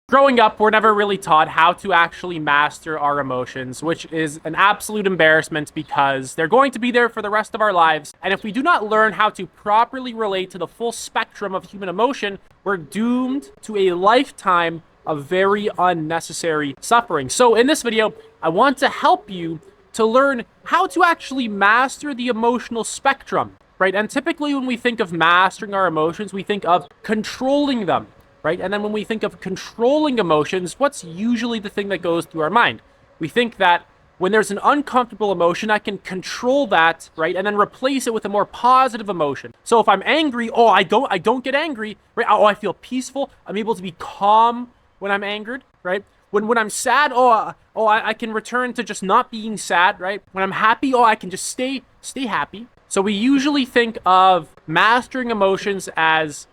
Growing up, we're never really taught how to actually master our emotions, which is an absolute embarrassment because they're going to be there for the rest of our lives. And if we do not learn how to properly relate to the full spectrum of human emotion, we're doomed to a lifetime of very unnecessary suffering. So in this video, I want to help you to learn how to actually master the emotional spectrum, right? And typically when we think of mastering our emotions, we think of controlling them. Right? And then when we think of controlling emotions, what's usually the thing that goes through our mind? We think that when there's an uncomfortable emotion, I can control that, right? And then replace it with a more positive emotion. So if I'm angry, I don't get angry, right? I feel peaceful. I'm able to be calm when I'm angered, right? When I'm sad, I can return to just not being sad, right? When I'm happy, I can just stay happy. So we usually think of mastering emotions as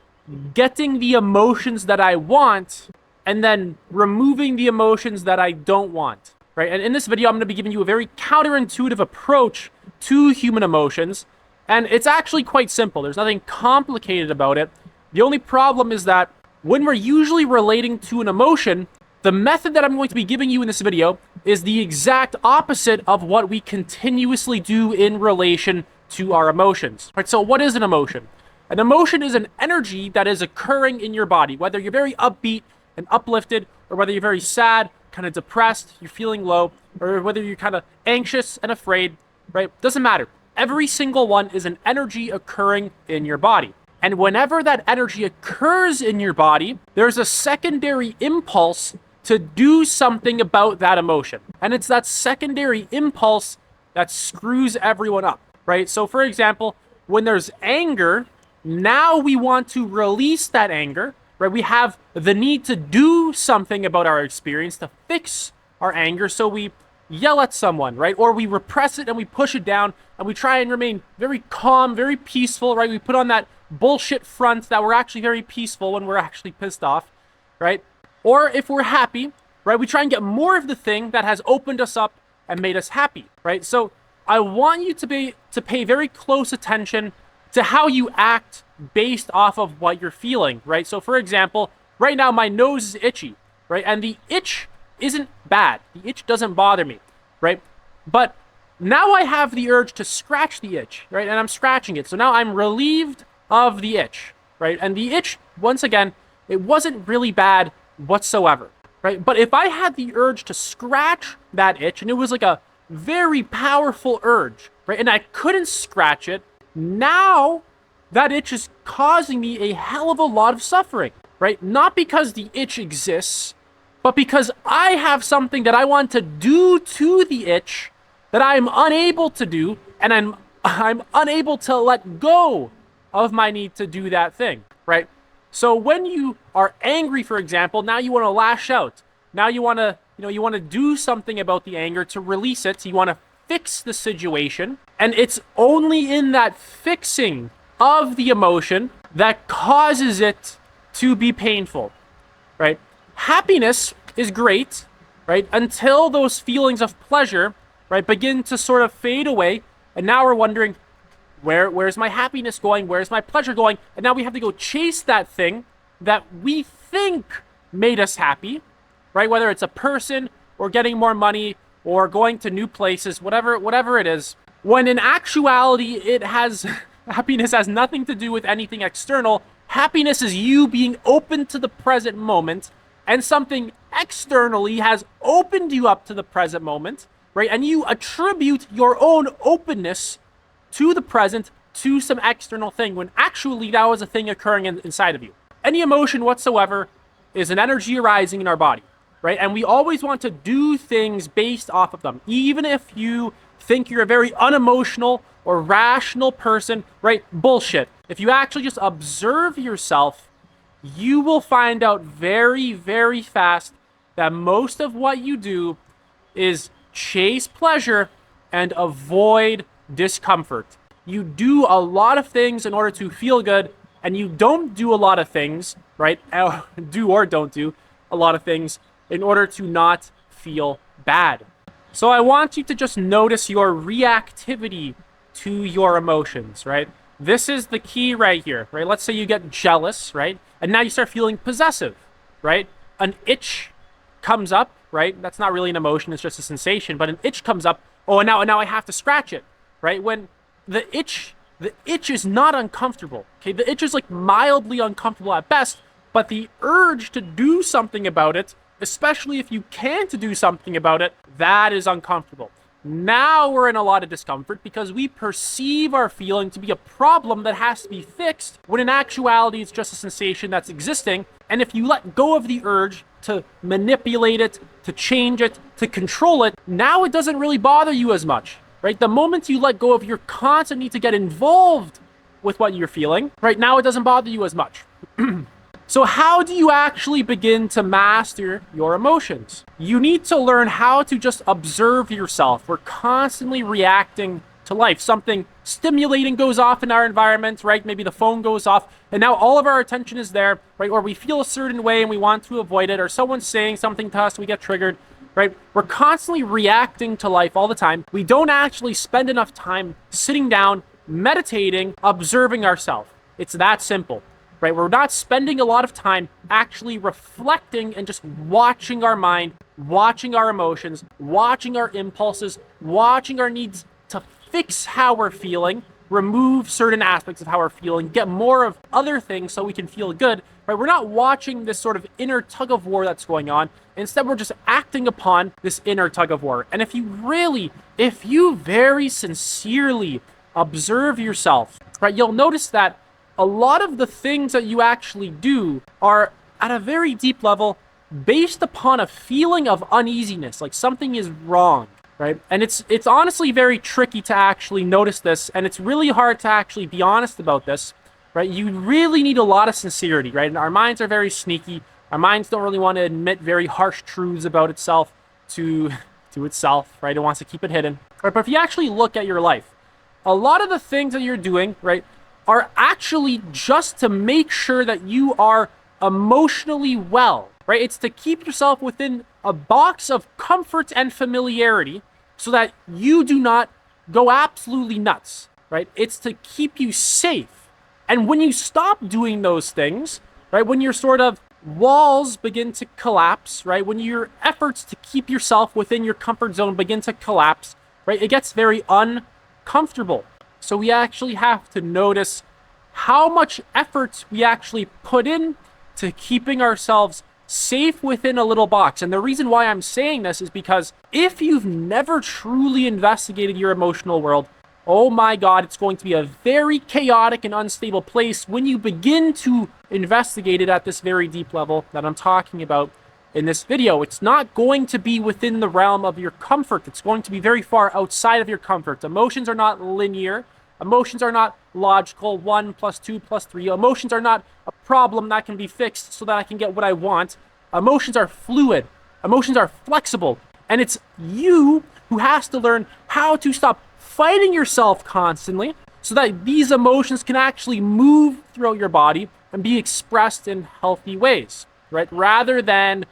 getting the emotions that I want and then removing the emotions that I don't want, right? And in this video, I'm going to be giving you a very counterintuitive approach to human emotions. And it's actually quite simple. There's nothing complicated about it. The only problem is that when we're usually relating to an emotion, the method that I'm going to be giving you in this video is the exact opposite of what we continuously do in relation to our emotions, right? So what is an emotion? An emotion is an energy that is occurring in your body, whether you're very upbeat and uplifted, or whether you're very sad, kind of depressed, you're feeling low, or whether you're kind of anxious and afraid, right? Doesn't matter. Every single one is an energy occurring in your body. And whenever that energy occurs in your body, there's a secondary impulse to do something about that emotion. And it's that secondary impulse that screws everyone up, right? So for example, when there's anger, now we want to release that anger, right? We have the need to do something about our experience to fix our anger. So we yell at someone, right? Or we repress it and we push it down and we try and remain very calm, very peaceful, right? We put on that bullshit front that we're actually very peaceful when we're actually pissed off, right? Or if we're happy, right? We try and get more of the thing that has opened us up and made us happy, right? So I want you to pay very close attention to how you act based off of what you're feeling, right? So for example, right now my nose is itchy, right? And the itch isn't bad. The itch doesn't bother me, right? But now I have the urge to scratch the itch, right? And I'm scratching it. So now I'm relieved of the itch, right? And the itch, once again, it wasn't really bad whatsoever, right? But if I had the urge to scratch that itch and it was like a very powerful urge, right? And I couldn't scratch it, now that itch is causing me a hell of a lot of suffering, right? Not because the itch exists, but because I have something that I want to do to the itch that I'm unable to do, and I'm unable to let go of my need to do that thing, right? So when you are angry, for example, now you want to lash out. Now you want to, do something about the anger to release it. So you want to fix the situation. And it's only in that fixing of the emotion that causes it to be painful, right? Happiness is great, right? Until those feelings of pleasure, right, begin to sort of fade away. And now we're wondering, where's my happiness going? Where's my pleasure going? And now we have to go chase that thing that we think made us happy, right? Whether it's a person or getting more money or going to new places, whatever it is. When in actuality, happiness has nothing to do with anything external. Happiness is you being open to the present moment, and something externally has opened you up to the present moment, right? And you attribute your own openness to the present to some external thing, when actually that was a thing occurring inside of you. Any emotion whatsoever is an energy arising in our body, right? And we always want to do things based off of them. Even if you think you're a very unemotional or rational person, right? Bullshit. If you actually just observe yourself, you will find out very, very fast that most of what you do is chase pleasure and avoid discomfort. You do a lot of things in order to feel good, and you don't do a lot of things, right? Do or don't do a lot of things in order to not feel bad. So I want you to just notice your reactivity to your emotions, right? This is the key right here, right? Let's say you get jealous, right? And now you start feeling possessive, right? an itch comes up, right? That's not really an emotion, it's just a sensation, but an itch comes up. Oh, and now I have to scratch it, right? When the itch is not uncomfortable. Okay, the itch is like mildly uncomfortable at best, but the urge to do something about it, especially if you can't do something about it, that is uncomfortable. Now we're in a lot of discomfort because we perceive our feeling to be a problem that has to be fixed, when in actuality it's just a sensation that's existing. And if you let go of the urge to manipulate it, to change it, to control it, now it doesn't really bother you as much, right? The moment you let go of your constant need to get involved with what you're feeling, right, now it doesn't bother you as much. So how do you actually begin to master your emotions? You need to learn how to just observe yourself. We're constantly reacting to life. Something stimulating goes off in our environment, right? Maybe the phone goes off, and now all of our attention is there, right? Or we feel a certain way and we want to avoid it, or someone's saying something to us, we get triggered, right? We're constantly reacting to life all the time. We don't actually spend enough time sitting down, meditating, observing ourselves. It's that simple. Right? We're not spending a lot of time actually reflecting and just watching our mind, watching our emotions, watching our impulses, watching our needs to fix how we're feeling, remove certain aspects of how we're feeling, get more of other things so we can feel good. Right? We're not watching this sort of inner tug of war that's going on. Instead, we're just acting upon this inner tug of war. And if you very sincerely observe yourself, right, you'll notice that a lot of the things that you actually do are at a very deep level based upon a feeling of uneasiness, like something is wrong, right? And it's honestly very tricky to actually notice this, and it's really hard to actually be honest about this, right? You really need a lot of sincerity, right? And our minds are very sneaky. Our minds don't really want to admit very harsh truths about itself to itself, right? It wants to keep it hidden. Right? But if you actually look at your life, a lot of the things that you're doing, right, are actually just to make sure that you are emotionally well, right? It's to keep yourself within a box of comfort and familiarity so that you do not go absolutely nuts, right? It's to keep you safe. And when you stop doing those things, right, when your sort of walls begin to collapse, right, when your efforts to keep yourself within your comfort zone begin to collapse, right, it gets very uncomfortable. So we actually have to notice how much effort we actually put in to keeping ourselves safe within a little box. And the reason why I'm saying this is because if you've never truly investigated your emotional world, oh my God, it's going to be a very chaotic and unstable place when you begin to investigate it at this very deep level that I'm talking about in this video. It's not going to be within the realm of your comfort. It's going to be very far outside of your comfort. Emotions are not linear. Emotions are not logical, 1 + 2 + 3. Emotions are not a problem that can be fixed so that I can get what I want. Emotions are fluid. Emotions are flexible. And it's you who has to learn how to stop fighting yourself constantly so that these emotions can actually move throughout your body and be expressed in healthy ways, right? Rather than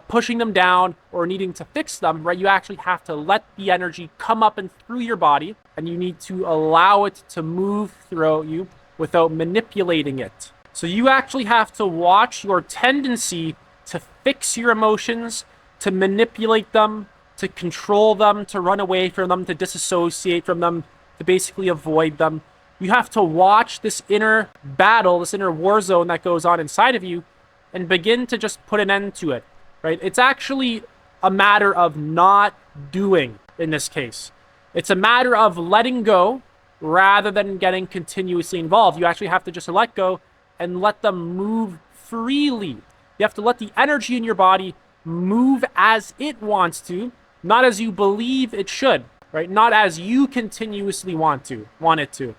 pushing them down or needing to fix them, right? You actually have to let the energy come up and through your body, and you need to allow it to move throughout you without manipulating it. So you actually have to watch your tendency to fix your emotions, to manipulate them, to control them, to run away from them, to disassociate from them, to basically avoid them. You have to watch this inner battle, this inner war zone that goes on inside of you, and begin to just put an end to it. Right? It's actually a matter of not doing in this case. It's a matter of letting go rather than getting continuously involved. You actually have to just let go and let them move freely. You have to let the energy in your body move as it wants to, not as you believe it should, right? Not as you continuously want it to.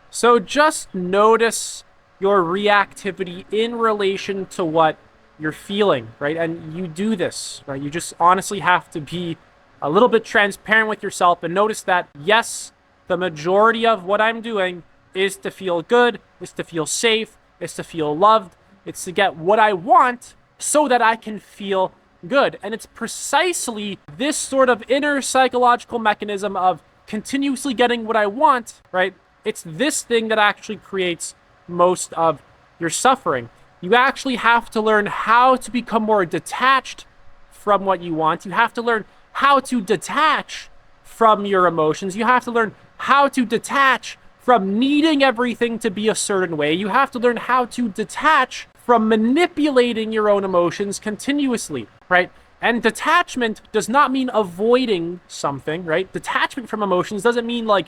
So just notice your reactivity in relation to what you're feeling, right? And you do this, right? You just honestly have to be a little bit transparent with yourself and notice that, yes, the majority of what I'm doing is to feel good, is to feel safe, is to feel loved, it's to get what I want so that I can feel good. And it's precisely this sort of inner psychological mechanism of continuously getting what I want, right? It's this thing that actually creates most of your suffering. You actually have to learn how to become more detached from what you want. You have to learn how to detach from your emotions. You have to learn how to detach from needing everything to be a certain way. You have to learn how to detach from manipulating your own emotions continuously, right? And detachment does not mean avoiding something, right? Detachment from emotions doesn't mean like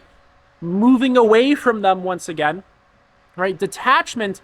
moving away from them once again, right? Detachment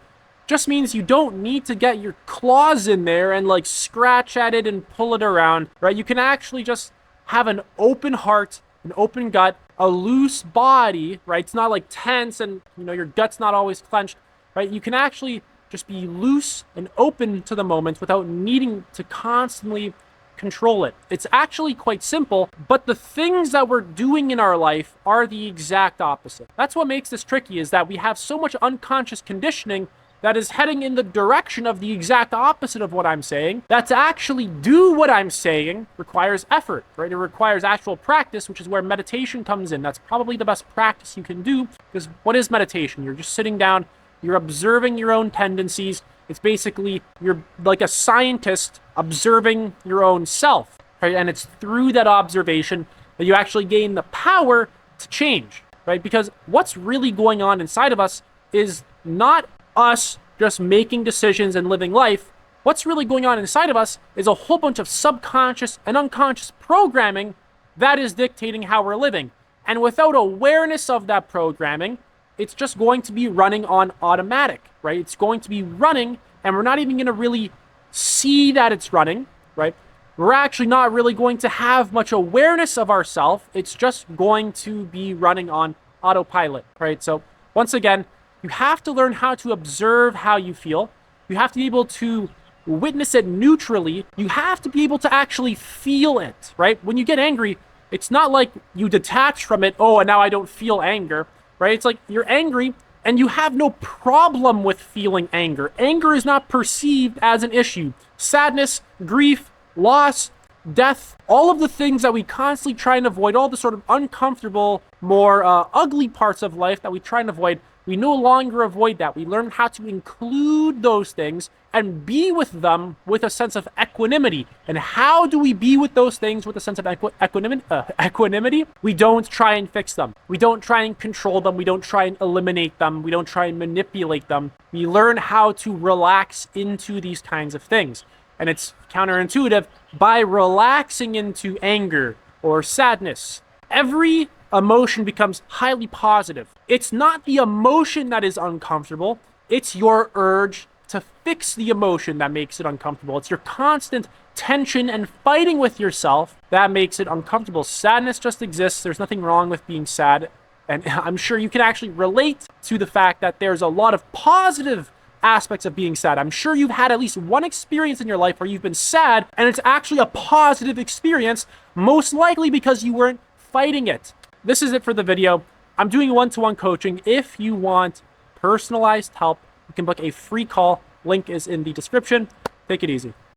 just means you don't need to get your claws in there and like scratch at it and pull it around, right? You can actually just have an open heart, an open gut, a loose body, right? It's not like tense and, your gut's not always clenched, right? You can actually just be loose and open to the moment without needing to constantly control it. It's actually quite simple, but the things that we're doing in our life are the exact opposite. That's what makes this tricky, is that we have so much unconscious conditioning that is heading in the direction of the exact opposite of what I'm saying. That to actually do what I'm saying requires effort, right? It requires actual practice, which is where meditation comes in. That's probably the best practice you can do, because what is meditation? You're just sitting down, you're observing your own tendencies. It's basically, you're like a scientist observing your own self, right? And it's through that observation that you actually gain the power to change, right? Because what's really going on inside of us is not us just making decisions and living life. What's really going on inside of us is a whole bunch of subconscious and unconscious programming that is dictating how we're living. And without awareness of that programming, it's just going to be running on automatic, right? It's going to be running, and we're not even going to really see that it's running, right? We're actually not really going to have much awareness of ourselves. It's just going to be running on autopilot, right? So once again, you have to learn how to observe how you feel. You have to be able to witness it neutrally. You have to be able to actually feel it, right? When you get angry, it's not like you detach from it. Oh, and now I don't feel anger, right? It's like you're angry and you have no problem with feeling anger. Anger is not perceived as an issue. Sadness, grief, loss, death, all of the things that we constantly try and avoid, all the sort of uncomfortable, more ugly parts of life that we try and avoid, we no longer avoid that. We learn how to include those things and be with them with a sense of equanimity. And how do we be with those things with a sense of equanimity? We don't try and fix them. We don't try and control them. We don't try and eliminate them. We don't try and manipulate them. We learn how to relax into these kinds of things. And it's counterintuitive. By relaxing into anger or sadness, every emotion becomes highly positive. It's not the emotion that is uncomfortable. It's your urge to fix the emotion that makes it uncomfortable. It's your constant tension and fighting with yourself that makes it uncomfortable. Sadness just exists. There's nothing wrong with being sad. And I'm sure you can actually relate to the fact that there's a lot of positive aspects of being sad. I'm sure you've had at least one experience in your life where you've been sad and it's actually a positive experience, most likely because you weren't fighting it. This is it for the video. I'm doing one-to-one coaching. If you want personalized help, you can book a free call. Link is in the description. Take it easy.